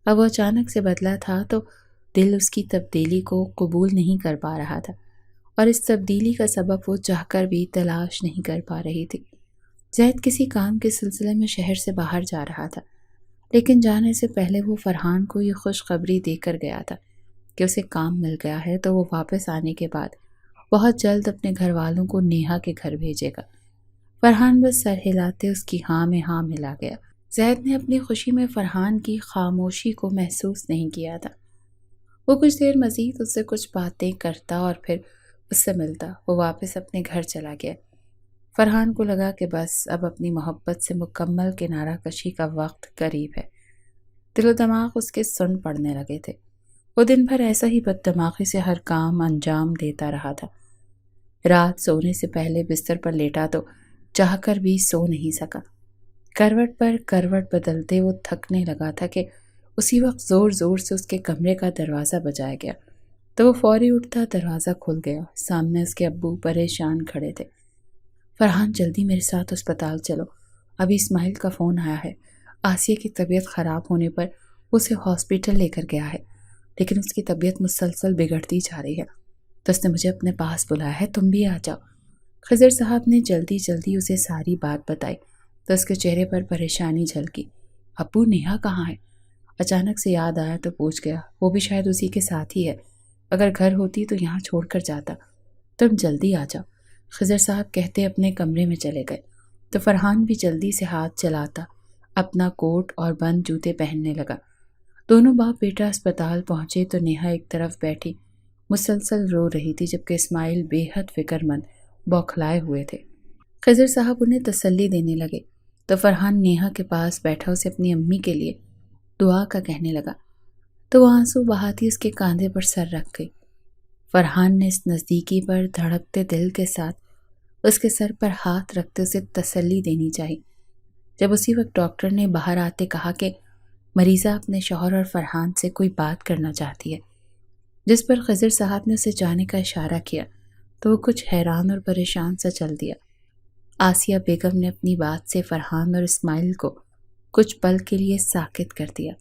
اب وہ اچانک سے بدلا تھا تو دل اس کی تبدیلی کو قبول نہیں کر پا رہا تھا، اور اس تبدیلی کا سبب وہ چاہ کر بھی تلاش نہیں کر پا رہی تھی۔ زید کسی کام کے سلسلے میں شہر سے باہر جا رہا تھا، لیکن جانے سے پہلے وہ فرحان کو یہ خوشخبری دے کر گیا تھا کہ اسے کام مل گیا ہے، تو وہ واپس آنے کے بعد بہت جلد اپنے گھر والوں کو نیہا کے گھر بھیجے گا۔ فرحان بس سر ہلاتے اس کی ہاں میں ہاں ملا گیا۔ زید نے اپنی خوشی میں فرحان کی خاموشی کو محسوس نہیں کیا تھا۔ وہ کچھ دیر مزید اس سے کچھ باتیں کرتا اور پھر اس سے ملتا۔ وہ واپس اپنے گھر چلا گیا۔ فرحان کو لگا کہ بس اب اپنی محبت سے مکمل کنارہ کشی کا وقت قریب ہے۔ دل و دماغ اس کے سن پڑنے لگے تھے۔ وہ دن بھر ایسا ہی بد دماغی سے ہر کام انجام دیتا رہا تھا۔ رات سونے سے پہلے بستر پر لیٹا تو چاہ کر بھی سو نہیں سکا۔ کروٹ پر کروٹ بدلتے وہ تھکنے لگا تھا کہ اسی وقت زور زور سے اس کے کمرے کا دروازہ بجایا گیا تو وہ فوری اٹھتا، دروازہ کھل گیا۔ سامنے اس کے ابو پریشان کھڑے تھے۔ فرحان جلدی میرے ساتھ اسپتال چلو، ابھی اسماعیل کا فون آیا ہے، آسیہ کی طبیعت خراب ہونے پر اسے ہاسپٹل لے کر گیا ہے، لیکن اس کی طبیعت مسلسل بگڑتی جا رہی ہے، تو اس نے مجھے اپنے پاس بلایا ہے، تم بھی آ جاؤ۔ خضر صاحب نے جلدی جلدی اسے ساری بات بتائی تو اس کے چہرے پر پریشانی جھلکی۔ ابو نیہا کہاں ہے؟ اچانک سے یاد آیا تو پوچھ گیا۔ وہ بھی شاید اسی کے ساتھ ہی ہے، اگر گھر ہوتی تو یہاں چھوڑ کر جاتا، تم جلدی آ جاؤ، خضر صاحب کہتے اپنے کمرے میں چلے گئے تو فرحان بھی جلدی سے ہاتھ چلاتا اپنا کوٹ اور بند جوتے پہننے لگا۔ دونوں باپ بیٹا اسپتال پہنچے تو نیہا ایک طرف بیٹھی مسلسل رو رہی تھی، جبکہ اسماعیل بے حد فکر مند بوکھلائے ہوئے تھے۔ خضر صاحب انہیں تسلی دینے لگے تو فرحان نیہا کے پاس بیٹھا اسے اپنی امی کے لیے دعا کا کہنے لگا تو وہ آنسو بہاتی اس کے کاندھے پر سر رکھ گئی۔ فرحان نے اس نزدیکی پر دھڑکتے دل کے ساتھ اس کے سر پر ہاتھ رکھتے اسے تسلی دینی چاہی۔ جب اسی وقت ڈاکٹر نے باہر آتے کہا کہ مریضہ اپنے شوہر اور فرحان سے کوئی بات کرنا چاہتی ہے، جس پر خضر صاحب نے اسے جانے کا اشارہ کیا تو وہ کچھ حیران اور پریشان سا چل دیا۔ آسیہ بیگم نے اپنی بات سے فرحان اور اسماعیل کو کچھ پل کے لیے ساکت کر دیا۔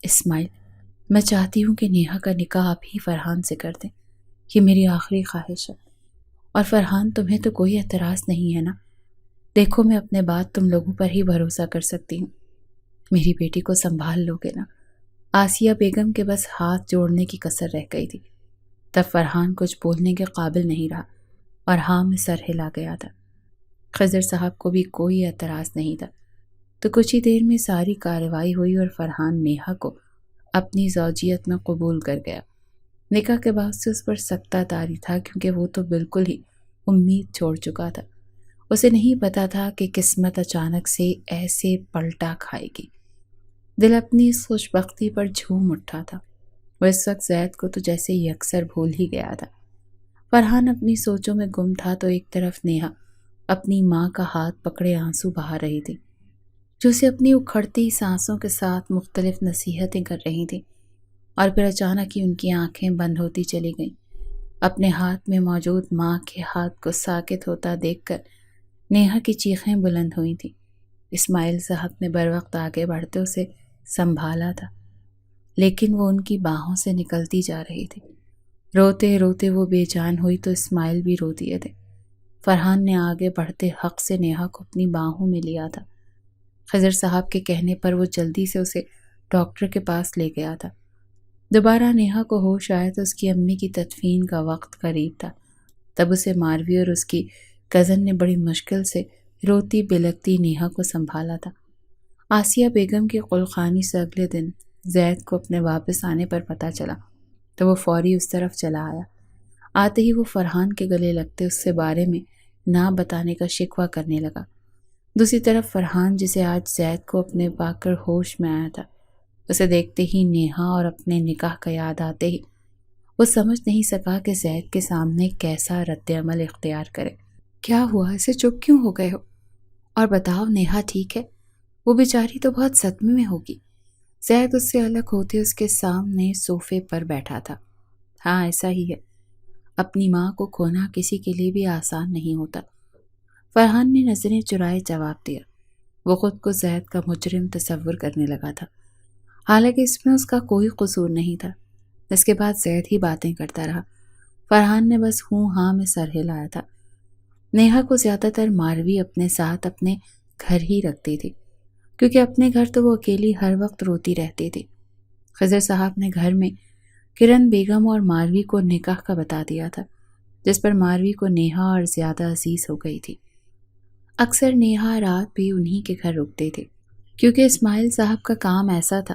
اسماعیل، میں چاہتی ہوں کہ نیہا کا نکاح آپ ہی فرحان سے کر دیں، یہ میری آخری خواہش ہے۔ اور فرحان، تمہیں تو کوئی اعتراض نہیں ہے نا؟ دیکھو میں اپنے بات تم لوگوں پر ہی بھروسہ کر سکتی ہوں، میری بیٹی کو سنبھال لو گے نا؟ آسیہ بیگم کے بس ہاتھ جوڑنے کی کسر رہ گئی تھی۔ تب فرحان کچھ بولنے کے قابل نہیں رہا اور ہاں میں سر ہلا گیا تھا۔ خضر صاحب کو بھی کوئی اعتراض نہیں تھا، تو کچھ ہی دیر میں ساری کارروائی ہوئی اور فرحان نیہا کو اپنی زوجیت میں قبول کر گیا۔ نکاح کے بعد سے اس پر سکتہ طاری تھا، کیونکہ وہ تو بالکل ہی امید چھوڑ چکا تھا۔ اسے نہیں پتا تھا کہ قسمت اچانک سے ایسے پلٹا کھائے گی۔ دل اپنی اس خوش بختی پر جھوم اٹھا تھا۔ وہ اس وقت زید کو تو جیسے یکسر بھول ہی گیا تھا۔ فرحان اپنی سوچوں میں گم تھا تو ایک طرف نیہا اپنی ماں کا ہاتھ پکڑے آنسو بہا رہی تھی، جو اسے اپنی اکھڑتی سانسوں کے ساتھ مختلف نصیحتیں کر رہی تھی، اور پھر اچانک ہی ان کی آنکھیں بند ہوتی چلی گئیں۔ اپنے ہاتھ میں موجود ماں کے ہاتھ کو ساکت ہوتا دیکھ کر نیہا کی چیخیں بلند ہوئی تھیں۔ اسماعیل صاحب نے بروقت آگے بڑھتے اسے سنبھالا تھا، لیکن وہ ان کی باہوں سے نکلتی جا رہی تھی۔ روتے روتے وہ بے جان ہوئی تو اسماعیل بھی رو دیے تھے۔ فرحان نے آگے بڑھتے حق سے نیہا کو اپنی باہوں میں لیا تھا۔ خضر صاحب کے کہنے پر وہ جلدی سے اسے ڈاکٹر کے پاس لے گیا تھا۔ دوبارہ نیہا کو ہوش آیا تو اس کی امی کی تدفین کا وقت قریب تھا۔ تب اسے ماروی اور اس کی کزن نے بڑی مشکل سے روتی بلکتی نیہا کو سنبھالا تھا۔ آسیہ بیگم کی قلخانی سے اگلے دن زید کو اپنے واپس آنے پر پتہ چلا تو وہ فوری اس طرف چلا آیا۔ آتے ہی وہ فرحان کے گلے لگتے اس سے بارے میں نہ بتانے کا شکوہ کرنے لگا۔ دوسری طرف فرحان، جسے آج زید کو اپنے پا کر ہوش میں آیا تھا، اسے دیکھتے ہی نیہا اور اپنے نکاح کا یاد آتے ہی وہ سمجھ نہیں سکا کہ زید کے سامنے کیسا رد عمل اختیار کرے۔ کیا ہوا؟ اسے چپ کیوں ہو گئے ہو؟ اور بتاؤ نیہا ٹھیک ہے؟ وہ بیچاری تو بہت صدمے میں ہوگی۔ زید اس سے الگ ہوتے اس کے سامنے صوفے پر بیٹھا تھا۔ ہاں ایسا ہی ہے، اپنی ماں کو کھونا کسی کے لیے بھی آسان نہیں ہوتا، فرحان نے نظریں چرائے جواب دیا۔ وہ خود کو زید کا مجرم تصور کرنے لگا تھا، حالانکہ اس میں اس کا کوئی قصور نہیں تھا۔ اس کے بعد زید ہی باتیں کرتا رہا، فرحان نے بس ہوں ہاں میں سر ہلایا تھا۔ نیہا کو زیادہ تر ماروی اپنے ساتھ اپنے گھر ہی رکھتی تھی، کیونکہ اپنے گھر تو وہ اکیلی ہر وقت روتی رہتی تھی۔ خضر صاحب نے گھر میں کرن بیگم اور ماروی کو نکاح کا بتا دیا تھا، جس پر ماروی کو نیہا اور زیادہ عزیز ہو گئی تھی۔ اکثر نیہا رات بھی انہی کے گھر رکتے تھے، کیونکہ اسماعیل صاحب کا کام ایسا تھا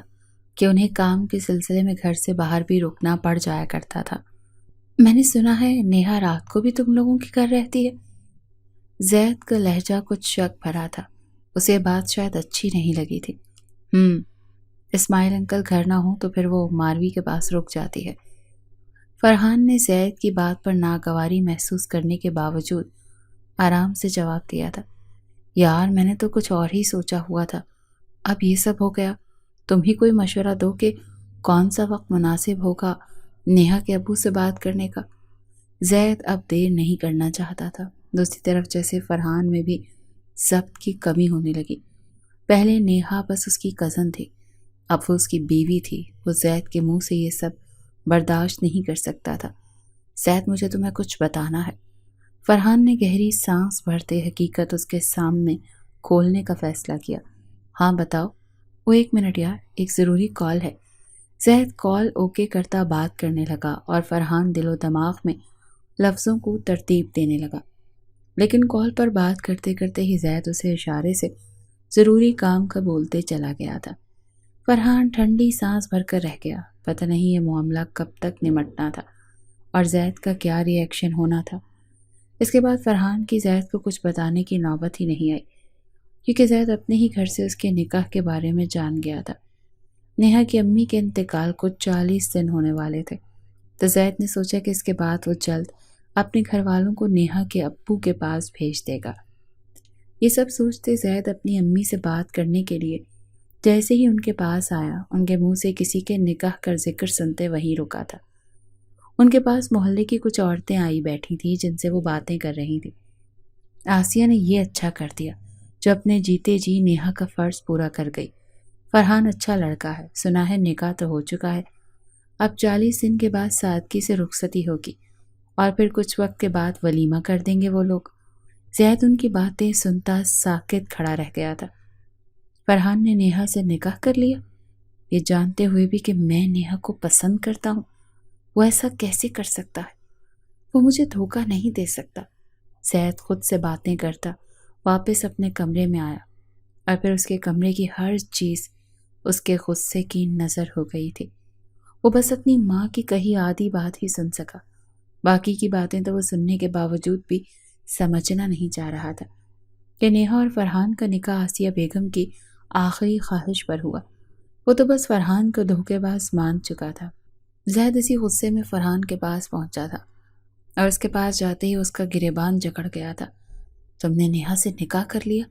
کہ انہیں کام کے سلسلے میں گھر سے باہر بھی رکنا پڑ جایا کرتا تھا۔ میں نے سنا ہے نیہا رات کو بھی تم لوگوں کے گھر رہتی ہے؟ زید کا لہجہ کچھ شک بھرا تھا، اسے بات شاید اچھی نہیں لگی تھی۔ اسماعیل انکل گھر نہ ہوں تو پھر وہ ماروی کے پاس رک جاتی ہے۔ فرحان نے زید کی بات پر ناگواری محسوس کرنے کے باوجود آرام سے جواب دیا تھا۔ یار میں نے تو کچھ اور ہی سوچا ہوا تھا، اب یہ سب ہو گیا، تم ہی کوئی مشورہ دو کہ کون سا وقت مناسب ہوگا نیہا کے ابو سے بات کرنے کا۔ زید اب دیر نہیں کرنا چاہتا تھا۔ دوسری طرف جیسے فرحان میں بھی ضبط کی کمی ہونے لگی۔ پہلے نیہا بس اس کی کزن تھی، اب وہ اس کی بیوی تھی۔ وہ زید کے منہ سے یہ سب برداشت نہیں کر سکتا تھا۔ زید، مجھے تمہیں کچھ بتانا ہے۔ فرحان نے گہری سانس بھرتے حقیقت اس کے سامنے کھولنے کا فیصلہ کیا۔ ہاں بتاؤ۔ وہ 1 منٹ یار، ایک ضروری کال ہے۔ زید کال اوکے کرتا بات کرنے لگا اور فرحان دل و دماغ میں لفظوں کو ترتیب دینے لگا، لیکن کال پر بات کرتے کرتے ہی زید اسے اشارے سے ضروری کام کا بولتے چلا گیا تھا۔ فرحان ٹھنڈی سانس بھر کر رہ گیا۔ پتہ نہیں یہ معاملہ کب تک نمٹنا تھا اور زید کا کیا ری ایکشن ہونا تھا۔ اس کے بعد فرحان کی زید کو کچھ بتانے کی نوبت ہی نہیں آئی، کیونکہ زید اپنے ہی گھر سے اس کے نکاح کے بارے میں جان گیا تھا۔ نیہا کی امی کے انتقال کو 40 دن ہونے والے تھے، تو زید نے سوچا کہ اس کے بعد وہ جلد اپنے گھر والوں کو نیہا کے ابو کے پاس بھیج دے گا۔ یہ سب سوچتے زید اپنی امی سے بات کرنے کے لیے جیسے ہی ان کے پاس آیا، ان کے منہ سے کسی کے نکاح کا ذکر سنتے وہیں رکا تھا۔ ان کے پاس محلے کی کچھ عورتیں آئی بیٹھی تھیں جن سے وہ باتیں کر رہی تھیں۔ آسیہ نے یہ اچھا کر دیا جو اپنے جیتے جی نیہا کا فرض پورا کر گئی۔ فرحان اچھا لڑکا ہے، سنا ہے نکاح تو ہو چکا ہے، اب 40 دن کے بعد سادگی سے رخصتی ہوگی اور پھر کچھ وقت کے بعد ولیمہ کر دیں گے وہ لوگ۔ زید ان کی باتیں سنتا ساکت کھڑا رہ گیا تھا۔ فرحان نے نیہا سے نکاح کر لیا، یہ جانتے ہوئے بھی کہ میں نیہا کو پسند کرتا ہوں؟ وہ ایسا کیسے کر سکتا ہے؟ وہ مجھے دھوکہ نہیں دے سکتا۔ زید خود سے باتیں کرتا واپس اپنے کمرے میں آیا اور پھر اس کے کمرے کی ہر چیز اس کے غصے کی نظر ہو گئی تھی۔ وہ بس اپنی ماں کی کہی آدھی بات ہی سن سکا، باقی کی باتیں تو وہ سننے کے باوجود بھی سمجھنا نہیں چاہ رہا تھا کہ نیہا اور فرحان کا نکاح آسیہ بیگم کی آخری خواہش پر ہوا۔ وہ تو بس فرحان کو دھوکے باز مان چکا تھا۔ زید اسی غصے میں فرحان کے پاس پہنچا تھا اور اس کے پاس جاتے ہی اس کا گریبان جکڑ گیا تھا۔ تم نے نیہا سے نکاح کر لیا،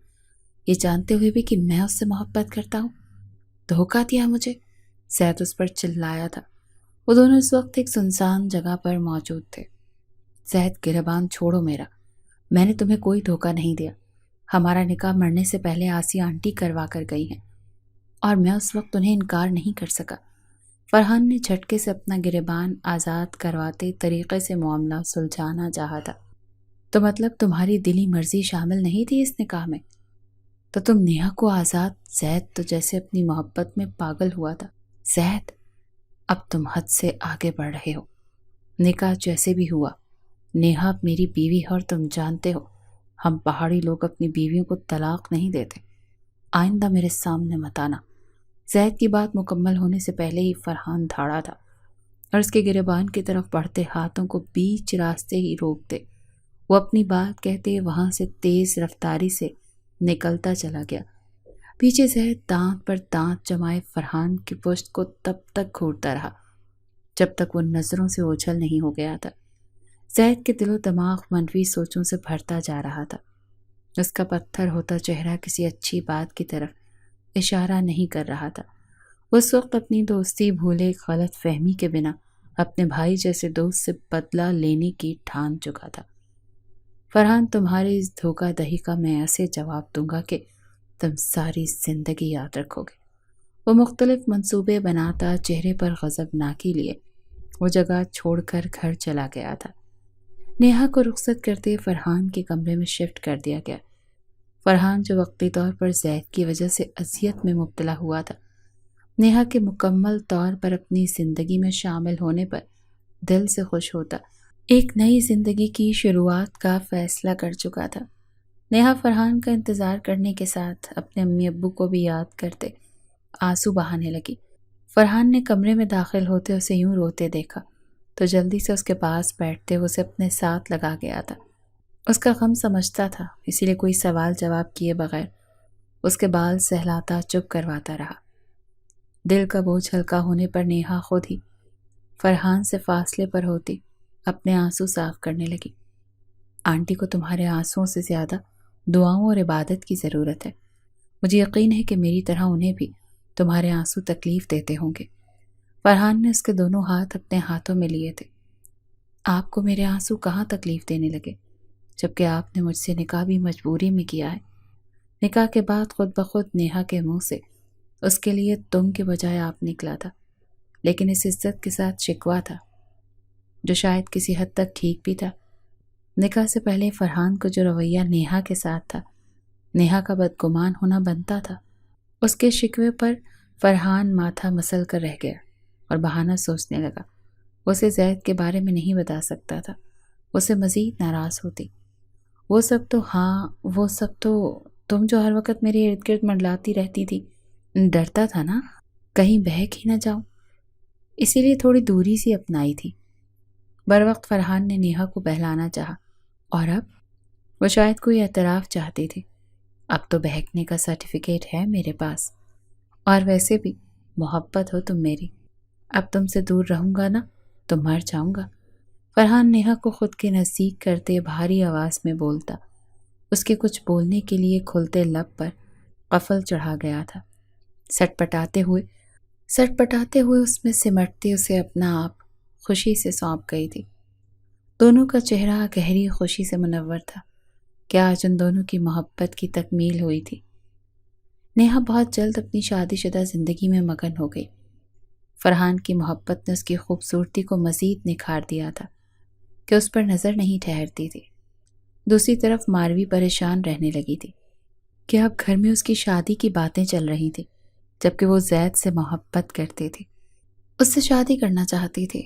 یہ جانتے ہوئے بھی کہ میں اس سے محبت کرتا ہوں؟ دھوکہ دیا مجھے، زید اس پر چلایا تھا۔ وہ دونوں اس وقت ایک سنسان جگہ پر موجود تھے۔ زید، گریبان چھوڑو میرا، میں نے تمہیں کوئی دھوکہ نہیں دیا۔ ہمارا نکاح مرنے سے پہلے آسیہ آنٹی کروا کر گئی ہیں اور میں اس وقت انہیں انکار نہیں کر سکا۔ فرحان نے جھٹکے سے اپنا گریبان آزاد کرواتے طریقے سے معاملہ سلجھانا چاہا تھا۔ تو مطلب تمہاری دلی مرضی شامل نہیں تھی اس نکاح میں؟ تو تم نیہا کو آزاد؟ زید تو جیسے اپنی محبت میں پاگل ہوا تھا۔ زید، اب تم حد سے آگے بڑھ رہے ہو۔ نکاح جیسے بھی ہوا، نیہا اب میری بیوی ہے اور تم جانتے ہو ہم پہاڑی لوگ اپنی بیویوں کو طلاق نہیں دیتے۔ آئندہ میرے سامنے مت آنا۔ زید کی بات مکمل ہونے سے پہلے ہی فرحان دھاڑا تھا اور اس کے گریبان کی طرف بڑھتے ہاتھوں کو بیچ راستے ہی روک دے۔ وہ اپنی بات کہتے وہاں سے تیز رفتاری سے نکلتا چلا گیا۔ پیچھے زید دانت پر دانت جمائے فرحان کی پشت کو تب تک گھورتا رہا جب تک وہ نظروں سے اوجھل نہیں ہو گیا تھا۔ زید کے دل و دماغ منفی سوچوں سے بھرتا جا رہا تھا۔ اس کا پتھر ہوتا چہرہ کسی اچھی بات کی طرف اشارہ نہیں کر رہا تھا۔ اس وقت اپنی دوستی بھولے غلط فہمی کے بنا اپنے بھائی جیسے دوست سے بدلہ لینے کی ٹھان چکا تھا۔ فرحان، تمہاری اس دھوکہ دہی کا میں ایسے جواب دوں گا کہ تم ساری زندگی یاد رکھو گے۔ وہ مختلف منصوبے بناتا چہرے پر غضب ناکی لیے وہ جگہ چھوڑ کر گھر چلا گیا تھا۔ نیہا کو رخصت کرتے فرحان کے کمرے میں شفٹ کر دیا گیا۔ فرحان جو وقتی طور پر زید کی وجہ سے اذیت میں مبتلا ہوا تھا، نیہا کے مکمل طور پر اپنی زندگی میں شامل ہونے پر دل سے خوش ہوتا، ایک نئی زندگی کی شروعات کا فیصلہ کر چکا تھا۔ نیہا فرحان کا انتظار کرنے کے ساتھ اپنے امی ابو کو بھی یاد کرتے آنسو بہانے لگی۔ فرحان نے کمرے میں داخل ہوتے اسے یوں روتے دیکھا تو جلدی سے اس کے پاس بیٹھتے اسے اپنے ساتھ لگا گیا تھا۔ اس کا غم سمجھتا تھا، اسی لیے کوئی سوال جواب کیے بغیر اس کے بال سہلاتا چپ کرواتا رہا۔ دل کا بوجھ ہلکا ہونے پر نیہا خود ہی فرحان سے فاصلے پر ہوتی اپنے آنسو صاف کرنے لگی۔ آنٹی کو تمہارے آنسوؤں سے زیادہ دعاؤں اور عبادت کی ضرورت ہے۔ مجھے یقین ہے کہ میری طرح انہیں بھی تمہارے آنسو تکلیف دیتے ہوں گے۔ فرحان نے اس کے دونوں ہاتھ اپنے ہاتھوں میں لیے تھے۔ آپ کو میرے آنسو کہاں تکلیف دینے لگے؟ جبکہ آپ نے مجھ سے نکاح بھی مجبوری میں کیا ہے۔ نکاح کے بعد خود بخود نیہا کے منہ سے اس کے لیے تم کے بجائے آپ نکلا تھا، لیکن اس عزت کے ساتھ شکوہ تھا جو شاید کسی حد تک ٹھیک بھی تھا۔ نکاح سے پہلے فرحان کو جو رویہ نیہا کے ساتھ تھا، نیہا کا بدگمان ہونا بنتا تھا۔ اس کے شکوے پر فرحان ماتھا مسل کر رہ گیا اور بہانہ سوچنے لگا۔ اسے زید کے بارے میں نہیں بتا سکتا تھا، اسے مزید ناراض ہوتی۔ وہ سب تو تم جو ہر وقت میرے ارد گرد منڈلاتی رہتی تھی، ڈرتا تھا نا کہیں بہک ہی نہ جاؤں، اسی لیے تھوڑی دوری سی اپنائی تھی۔ بروقت فرحان نے نیہا کو بہلانا چاہا، اور اب وہ شاید کوئی اعتراف چاہتی تھی۔ اب تو بہکنے کا سرٹیفکیٹ ہے میرے پاس، اور ویسے بھی محبت ہو تم میری، اب تم سے دور رہوں گا نا تو مر جاؤں گا۔ فرحان نیہا کو خود کے نزدیک کرتے بھاری آواز میں بولتا۔ اس کے کچھ بولنے کے لیے کھلتے لب پر قفل چڑھا گیا تھا۔ سٹ پٹاتے ہوئے اس میں سمٹتے اسے اپنا آپ خوشی سے سونپ گئی تھی۔ دونوں کا چہرہ گہری خوشی سے منور تھا کہ آج ان دونوں کی محبت کی تکمیل ہوئی تھی۔ نیہا بہت جلد اپنی شادی شدہ زندگی میں مگن ہو گئی۔ فرحان کی محبت نے اس کی خوبصورتی کو مزید نکھار دیا تھا کہ اس پر نظر نہیں ٹھہرتی تھی۔ دوسری طرف ماروی پریشان رہنے لگی تھی کہ اب گھر میں اس کی شادی کی باتیں چل رہی تھی، جبکہ وہ زید سے محبت کرتی تھی، اس سے شادی کرنا چاہتی تھی،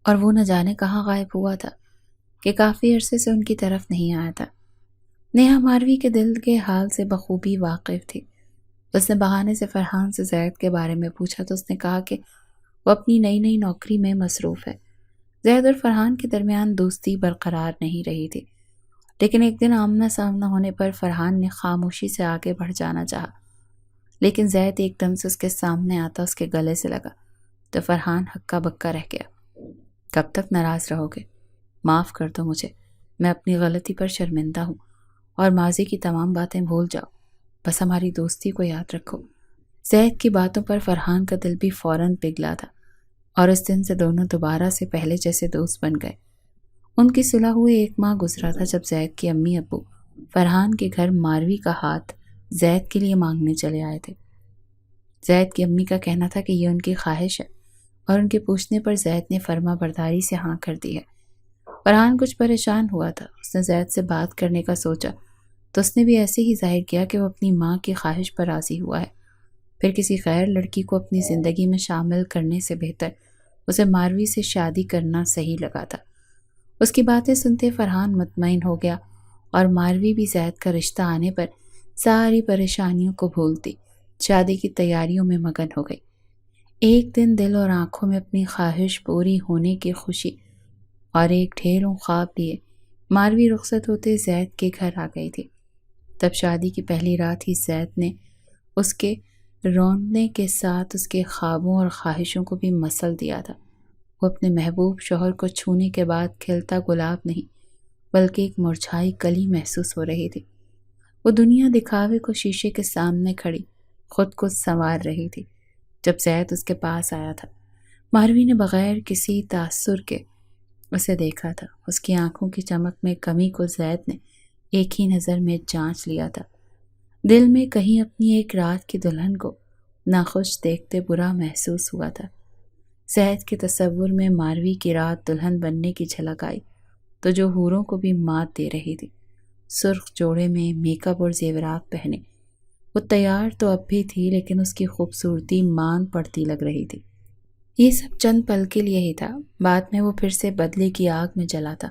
اور وہ نہ جانے کہاں غائب ہوا تھا کہ کافی عرصے سے ان کی طرف نہیں آیا تھا۔ نیہا ماروی کے دل کے حال سے بخوبی واقف تھی۔ اس نے بہانے سے فرحان سے زید کے بارے میں پوچھا تو اس نے کہا کہ وہ اپنی نئی نوکری میں مصروف ہے۔ زید اور فرحان کے درمیان دوستی برقرار نہیں رہی تھی، لیکن ایک دن آمنا سامنا ہونے پر فرحان نے خاموشی سے آگے بڑھ جانا چاہا، لیکن زید ایک دم سے اس کے سامنے آتا اس کے گلے سے لگا تو فرحان ہکا بکا رہ گیا۔ کب تک ناراض رہو گے؟ معاف کر دو مجھے، میں اپنی غلطی پر شرمندہ ہوں، اور ماضی کی تمام باتیں بھول جاؤ، بس ہماری دوستی کو یاد رکھو۔ زید کی باتوں پر فرحان کا دل بھی فوراً پگھلا تھا، اور اس دن سے دونوں دوبارہ سے پہلے جیسے دوست بن گئے۔ ان کی صلح ہوئے 1 ماہ گزرا تھا جب زید کی امی ابو فرحان کے گھر ماروی کا ہاتھ زید کے لیے مانگنے چلے آئے تھے۔ زید کی امی کا کہنا تھا کہ یہ ان کی خواہش ہے، اور ان کے پوچھنے پر زید نے فرما برداری سے ہاں کر دی ہے۔ فرحان کچھ پریشان ہوا تھا، اس نے زید سے بات کرنے کا سوچا تو اس نے بھی ایسے ہی ظاہر کیا کہ وہ اپنی ماں کی خواہش پر راضی ہوا ہے۔ پھر کسی غیر لڑکی کو اپنی زندگی میں شامل کرنے سے بہتر اسے ماروی سے شادی کرنا صحیح لگا تھا۔ اس کی باتیں سنتے فرحان مطمئن ہو گیا، اور ماروی بھی زید کا رشتہ آنے پر ساری پریشانیوں کو بھولتی شادی کی تیاریوں میں مگن ہو گئی۔ ایک دن دل اور آنکھوں میں اپنی خواہش پوری ہونے کی خوشی اور ایک ڈھیروں خواب لیے ماروی رخصت ہوتے زید کے گھر آ گئی تھی۔ تب شادی کی پہلی رات ہی زید نے اس کے رونے کے ساتھ اس کے خوابوں اور خواہشوں کو بھی مسل دیا تھا۔ وہ اپنے محبوب شوہر کو چھونے کے بعد کھلتا گلاب نہیں بلکہ ایک مرجھائی کلی محسوس ہو رہی تھی۔ وہ دنیا دکھاوے کو شیشے کے سامنے کھڑی خود کو سنوار رہی تھی جب زید اس کے پاس آیا تھا۔ ماروی نے بغیر کسی تاثر کے اسے دیکھا تھا۔ اس کی آنکھوں کی چمک میں کمی کو زید نے ایک ہی نظر میں جانچ لیا تھا۔ دل میں کہیں اپنی ایک رات کی دلہن کو ناخوش دیکھتے برا محسوس ہوا تھا۔ زید کے تصور میں ماروی کی رات دلہن بننے کی جھلک آئی تو جو حوروں کو بھی مات دے رہی تھی۔ سرخ جوڑے میں میک اپ اور زیورات پہنے وہ تیار تو اب بھی تھی، لیکن اس کی خوبصورتی مان پڑتی لگ رہی تھی۔ یہ سب چند پل کے لیے ہی تھا، بعد میں وہ پھر سے بدلے کی آگ میں جلا تھا۔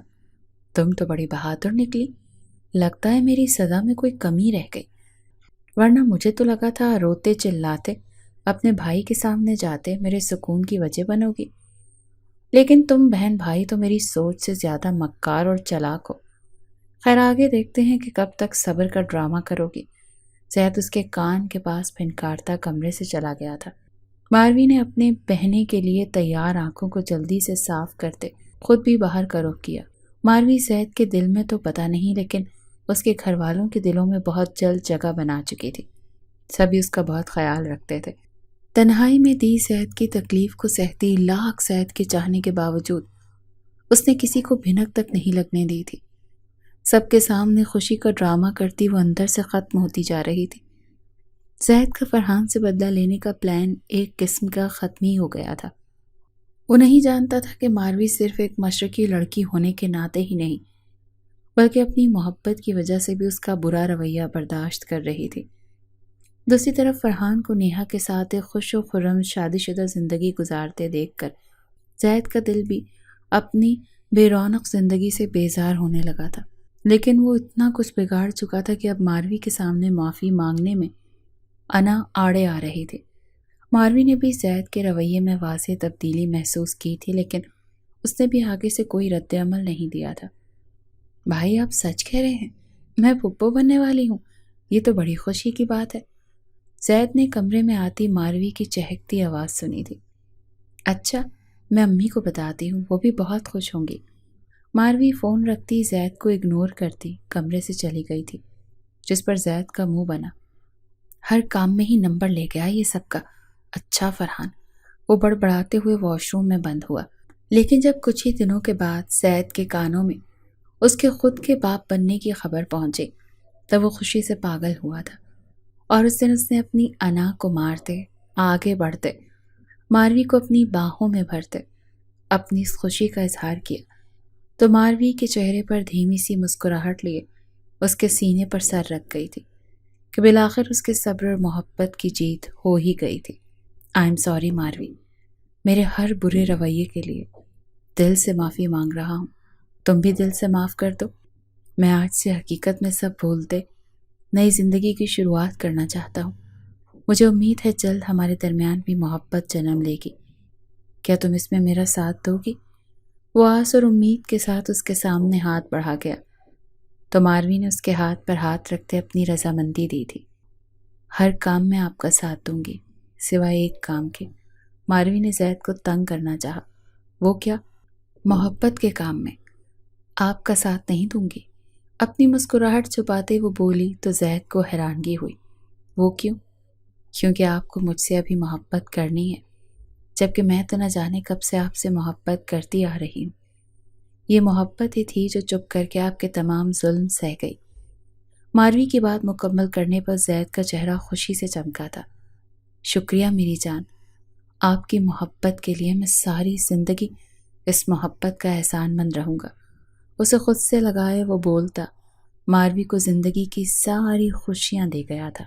تم تو بڑی بہادر نکلی، لگتا ہے میری سزا میں کوئی کمی رہ گئی، ورنہ مجھے تو لگا تھا روتے چلاتے اپنے بھائی کے سامنے جاتے میرے سکون کی وجہ بنو گی، لیکن تم بہن بھائی تو میری سوچ سے زیادہ مکار اور چلاک ہو۔ خیر آگے دیکھتے ہیں کہ کب تک صبر کا ڈرامہ کرو گی۔ زید اس کے کان کے پاس پھنکارتا کمرے سے چلا گیا تھا۔ ماروی نے اپنے بہنے کے لیے تیار آنکھوں کو جلدی سے صاف کرتے خود بھی باہر کا رخ کیا۔ ماروی زید کے دل میں تو پتہ نہیں، لیکن اس کے گھر والوں کے دلوں میں بہت جلد جگہ بنا چکی تھی۔ سبھی اس کا بہت خیال رکھتے تھے۔ تنہائی میں دی زید کی تکلیف کو سہتی لاکھ زید کے چاہنے کے باوجود اس نے کسی کو بھنک تک نہیں لگنے دی تھی۔ سب کے سامنے خوشی کا ڈرامہ کرتی وہ اندر سے ختم ہوتی جا رہی تھی۔ زید کا فرحان سے بدلہ لینے کا پلان ایک قسم کا ختم ہی ہو گیا تھا۔ وہ نہیں جانتا تھا کہ ماروی صرف ایک مشرقی لڑکی ہونے کے ناطے ہی نہیں بلکہ اپنی محبت کی وجہ سے بھی اس کا برا رویہ برداشت کر رہی تھی۔ دوسری طرف فرحان کو نیہا کے ساتھ ایک خوش و خرم شادی شدہ زندگی گزارتے دیکھ کر زید کا دل بھی اپنی بے رونق زندگی سے بیزار ہونے لگا تھا، لیکن وہ اتنا کچھ بگاڑ چکا تھا کہ اب ماروی کے سامنے معافی مانگنے میں انا آڑے آ رہی تھی۔ ماروی نے بھی زید کے رویے میں واضح تبدیلی محسوس کی تھی، لیکن اس نے بھی آگے سے کوئی رد عمل نہیں دیا تھا۔ بھائی آپ سچ کہہ رہے ہیں؟ میں پھپھو بننے والی ہوں، یہ تو بڑی خوشی کی بات ہے۔ زید نے کمرے میں آتی ماروی کی چہکتی آواز سنی تھی۔ اچھا، میں امی کو بتاتی ہوں، وہ بھی بہت خوش ہوں گی۔ ماروی فون رکھتی زید کو اگنور کرتی کمرے سے چلی گئی تھی، جس پر زید کا منہ بنا۔ ہر کام میں ہی نمبر لے گیا یہ سب کا۔ اچھا فرحان، وہ بڑبڑاتے ہوئے واش روم میں بند ہوا۔ لیکن جب کچھ ہی دنوں کے بعد زید کے کانوں میں اس کے خود کے باپ بننے کی خبر پہنچی تب وہ خوشی سے پاگل ہوا تھا، اور اس دن اس نے اپنی انا کو مارتے آگے بڑھتے ماروی کو اپنی باہوں میں بھرتے اپنی اس خوشی کا اظہار کیا تو ماروی کے چہرے پر دھیمی سی مسکراہٹ لیے اس کے سینے پر سر رکھ گئی تھی کہ بالآخر اس کے صبر اور محبت کی جیت ہو ہی گئی تھی۔ آئی ایم سوری ماروی، میرے ہر برے رویے کے لیے دل سے معافی مانگ رہا ہوں، تم بھی دل سے معاف کر دو۔ میں آج سے حقیقت میں سب بھولتے نئی زندگی کی شروعات کرنا چاہتا ہوں۔ مجھے امید ہے جلد ہمارے درمیان بھی محبت جنم لے گی۔ کیا تم اس میں میرا ساتھ دو گی؟ وہ آس اور امید کے ساتھ اس کے سامنے ہاتھ بڑھا گیا تو ماروی نے اس کے ہاتھ پر ہاتھ رکھتے اپنی رضامندی دی تھی۔ ہر کام میں آپ کا ساتھ دوں گی سوائے ایک کام کے۔ ماروی نے زید کو تنگ کرنا چاہا۔ وہ کیا؟ محبت کے کام میں آپ کا ساتھ نہیں دوں گی۔ اپنی مسکراہٹ چھپاتے وہ بولی تو زید کو حیرانگی ہوئی۔ وہ کیوں؟ کیونکہ آپ کو مجھ سے ابھی محبت کرنی ہے، جبکہ میں تو نہ جانے کب سے آپ سے محبت کرتی آ رہی ہوں۔ یہ محبت ہی تھی جو چپ کر کے آپ کے تمام ظلم سہ گئی۔ ماروی کی بات مکمل کرنے پر زید کا چہرہ خوشی سے چمکا تھا۔ شکریہ میری جان، آپ کی محبت کے لیے میں ساری زندگی اس محبت کا احسان مند رہوں گا۔ اسے خود سے لگائے وہ بولتا ماروی کو زندگی کی ساری خوشیاں دے گیا تھا۔